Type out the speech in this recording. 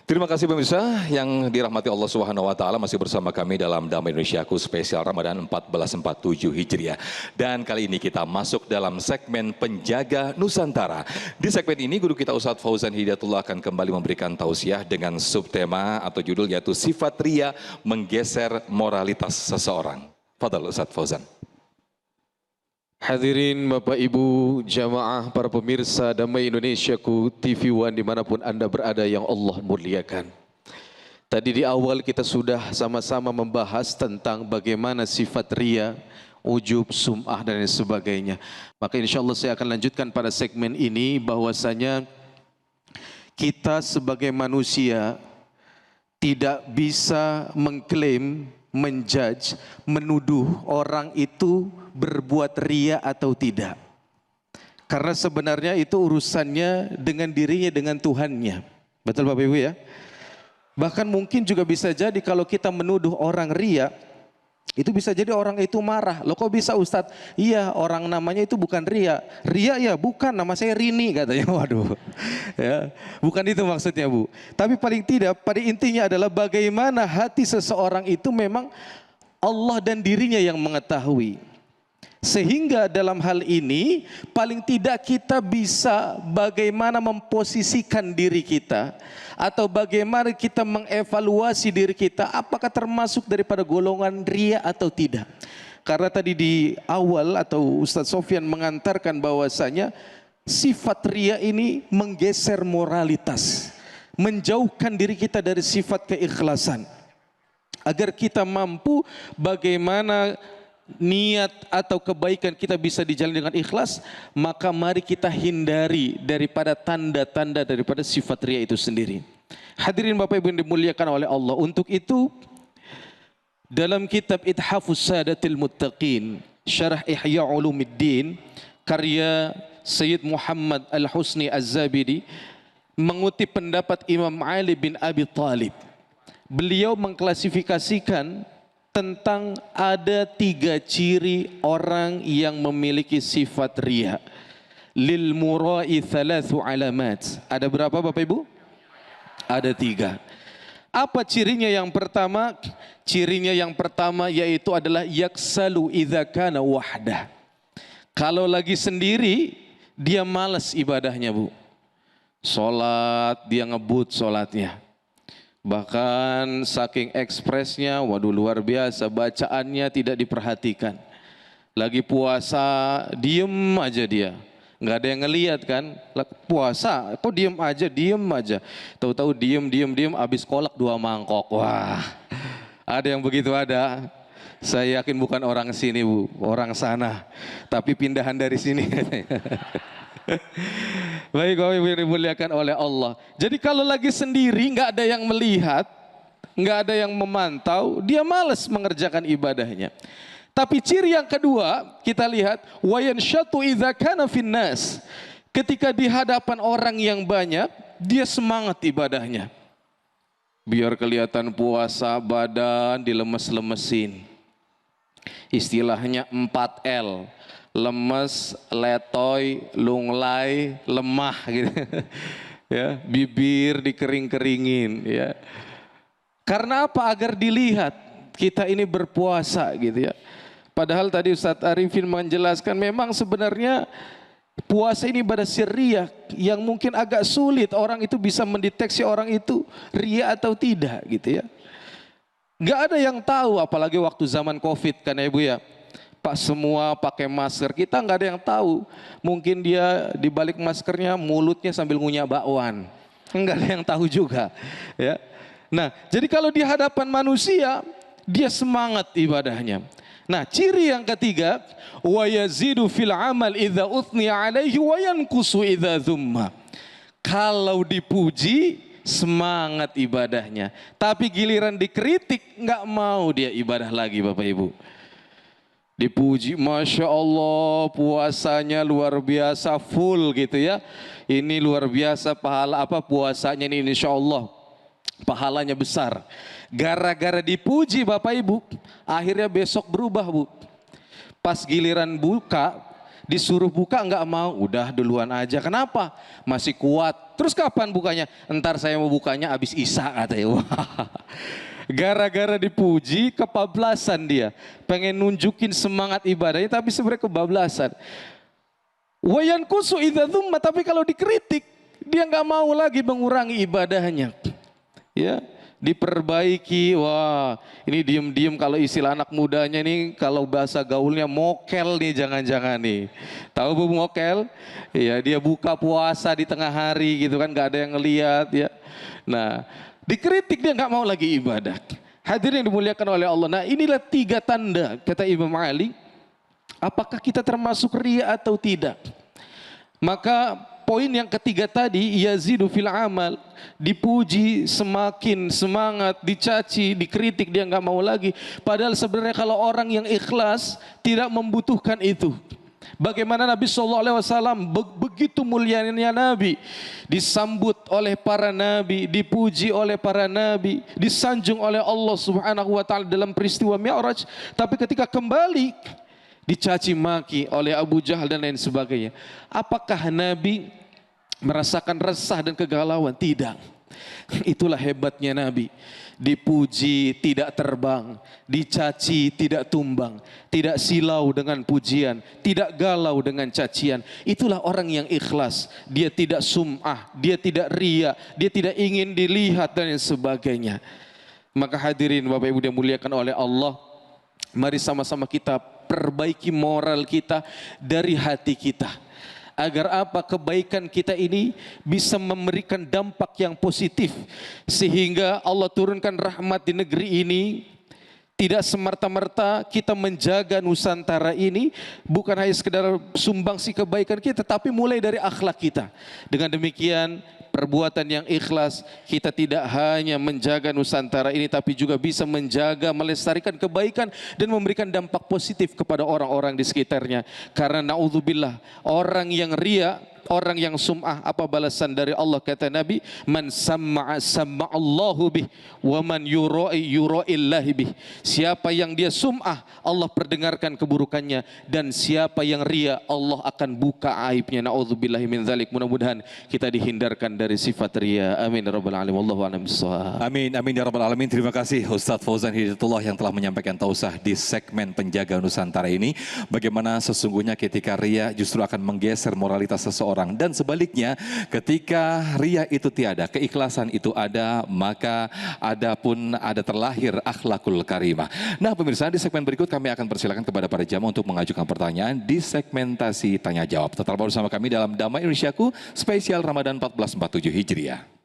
Terima kasih pemirsa yang dirahmati Allah Subhanahu wa taala, masih bersama kami dalam Damai Indonesiaku spesial Ramadan 1447 Hijriah. Dan kali ini kita masuk dalam segmen Penjaga Nusantara. Di segmen ini guru kita Ustadz Fauzan Hidayatullah akan kembali memberikan tausiah dengan subtema atau judul yaitu sifat ria menggeser moralitas seseorang. Fadhal Ustadz Fauzan. Hadirin Bapak Ibu, jamaah para pemirsa Damai Indonesiaku TV One dimanapun Anda berada yang Allah muliakan. Tadi di awal kita sudah sama-sama membahas tentang bagaimana sifat ria, ujub, sum'ah dan lain sebagainya. Maka insya Allah saya akan lanjutkan pada segmen ini bahwasanya kita sebagai manusia tidak bisa mengklaim, menjudge, menuduh orang itu berbuat ria atau tidak. Karena sebenarnya itu urusannya dengan dirinya, dengan Tuhannya. Betul Bapak Ibu ya? Bahkan mungkin juga bisa jadi kalau kita menuduh orang ria, itu bisa jadi orang itu marah. Loh kok bisa Ustadz? Iya, orang namanya itu bukan ria. Ria ya bukan, nama saya Rini katanya. Waduh. Ya, bukan itu maksudnya Bu. Tapi paling tidak pada intinya adalah bagaimana hati seseorang itu memang Allah dan dirinya yang mengetahui. Sehingga dalam hal ini paling tidak kita bisa bagaimana memposisikan diri kita atau bagaimana kita mengevaluasi diri kita apakah termasuk daripada golongan ria atau tidak. Karena tadi di awal atau Ustadz Sofyan mengantarkan bahwasanya sifat ria ini menggeser moralitas, menjauhkan diri kita dari sifat keikhlasan. Agar kita mampu bagaimana niat atau kebaikan kita bisa dijalani dengan ikhlas, maka mari kita hindari daripada tanda-tanda daripada sifat ria itu sendiri. Hadirin Bapak Ibu yang dimuliakan oleh Allah, untuk itu dalam kitab Ithafus Sadatil Muttaqin Syarah Ihya Ulumuddin karya Sayyid Muhammad Al-Husni Az-Zabidi mengutip pendapat Imam Ali bin Abi Thalib. Beliau mengklasifikasikan tentang ada 3 ciri orang yang memiliki sifat ria. Lil mura'i 3 alamat. Ada berapa Bapak Ibu? Ada 3. Apa cirinya yang pertama? Cirinya yang pertama yaitu adalah yaksalu idza kana wahdah. Kalau lagi sendiri dia malas ibadahnya Bu. Salat dia ngebut salatnya. Bahkan saking ekspresnya, waduh luar biasa, bacaannya tidak diperhatikan. Lagi puasa, diem aja dia. Nggak ada yang ngelihat kan, puasa, kok diem aja. Tahu-tahu diem, habis kolak 2 mangkok. Wah, ada yang begitu ada. Saya yakin bukan orang sini Bu, orang sana. Tapi pindahan dari sini. Baik Bapak Ibu yang dimuliakan oleh Allah. Jadi kalau lagi sendiri nggak ada yang melihat, nggak ada yang memantau, dia malas mengerjakan ibadahnya. Tapi ciri yang kedua kita lihat wayansyatu idza kana finnas. Ketika di hadapan orang yang banyak, dia semangat ibadahnya. Biar kelihatan puasa, badan dilemes-lemesin. Istilahnya 4L. Lemes, letoy, lunglai, lemah gitu. Ya, bibir dikering-keringin ya. Karena apa? Agar dilihat kita ini berpuasa gitu ya. Padahal tadi Ustadz Arifin menjelaskan memang sebenarnya puasa ini ibadah sirriyah yang mungkin agak sulit orang itu bisa mendeteksi orang itu ria atau tidak gitu ya. Nggak ada yang tahu apalagi waktu zaman Covid kan ya Ibu ya. Pak semua pakai masker, kita nggak ada yang tahu. Mungkin dia di balik maskernya mulutnya sambil ngunyah bakwan, nggak ada yang tahu juga. Ya. Nah, jadi kalau di hadapan manusia dia semangat ibadahnya. Nah, ciri yang ketiga, wa yazidu fil amal idza uthni alaihi wa yanqusu idza dzumma. Kalau dipuji semangat ibadahnya, tapi giliran dikritik nggak mau dia ibadah lagi Bapak Ibu. Dipuji, Masya Allah puasanya luar biasa full gitu ya. Ini luar biasa pahala apa puasanya ini insya Allah pahalanya besar. Gara-gara dipuji Bapak Ibu, akhirnya besok berubah Bu. Pas giliran buka, Disuruh buka nggak mau, udah duluan aja. Kenapa? Masih kuat. Terus kapan bukanya? Entar saya mau bukanya habis Isya katanya. Wah. Gara-gara dipuji kebablasan dia. Pengen nunjukin semangat ibadahnya tapi sebenarnya kebablasan. Wayan kusu idza dzumma, tapi kalau dikritik dia nggak mau lagi mengurangi ibadahnya. Ya, diperbaiki. Wah, ini diem-diem kalau istilah anak mudanya nih, kalau bahasa gaulnya mokel nih, jangan-jangan nih. Tahu Bu mokel? Ya, dia buka puasa di tengah hari gitu kan, nggak ada yang ngelihat ya. Nah, dikritik dia nggak mau lagi ibadah. Hadirin yang dimuliakan oleh Allah. Nah, inilah 3 tanda kata Imam Ali. Apakah kita termasuk riya atau tidak? Maka poin yang ketiga tadi, yazidu fil amal, dipuji semakin semangat, dicaci, dikritik dia nggak mau lagi. Padahal sebenarnya kalau orang yang ikhlas tidak membutuhkan itu. Bagaimana Nabi SAW begitu mulianya Nabi, disambut oleh para nabi, dipuji oleh para nabi, disanjung oleh Allah Subhanahu wa taala dalam peristiwa Mi'raj, tapi ketika kembali dicaci maki oleh Abu Jahal dan lain sebagainya. Apakah Nabi merasakan resah dan kegalauan? Tidak. Itulah hebatnya Nabi. Dipuji tidak terbang, dicaci tidak tumbang, tidak silau dengan pujian, tidak galau dengan cacian. Itulah orang yang ikhlas. Dia tidak sum'ah, dia tidak riya, dia tidak ingin dilihat dan lain sebagainya. Maka hadirin Bapak Ibu yang dimuliakan oleh Allah, mari sama-sama kita perbaiki moral kita dari hati kita. Agar apa? Kebaikan kita ini bisa memberikan dampak yang positif. Sehingga Allah turunkan rahmat di negeri ini. Tidak semerta-merta kita menjaga Nusantara ini bukan hanya sekedar sumbangsi kebaikan kita, tapi mulai dari akhlak kita. Dengan demikian, perbuatan yang ikhlas, kita tidak hanya menjaga Nusantara ini, tapi juga bisa menjaga, melestarikan kebaikan dan memberikan dampak positif kepada orang-orang di sekitarnya. Karena naudzubillah, orang yang riya, orang yang sum'ah, apa balasan dari Allah? Kata Nabi, man samma'a samma'allahu bih, wa man yura'i yura'illahi bih. Siapa yang dia sum'ah, Allah perdengarkan keburukannya, dan siapa yang riya, Allah akan buka aibnya. Naudzubillahi min dzalik. Mudah-mudahan kita dihindarkan dari sifat riya. Amin ya rabbal alamin. Wallahu a'lam bissawab. Amin, amin ya rabbal alamin. Terima kasih Ustadz Fauzan Hidayatullah yang telah menyampaikan tausah di segmen Penjaga Nusantara ini. Bagaimana sesungguhnya ketika riya justru akan menggeser moralitas seseorang. Dan sebaliknya, ketika riya itu tiada, keikhlasan itu ada, maka ada terlahir akhlakul karimah. Nah pemirsa, di segmen berikut kami akan persilakan kepada para jamaah untuk mengajukan pertanyaan di segmentasi tanya jawab. Tetap bersama kami dalam Damai Indonesiaku spesial Ramadan 1447 Hijriah.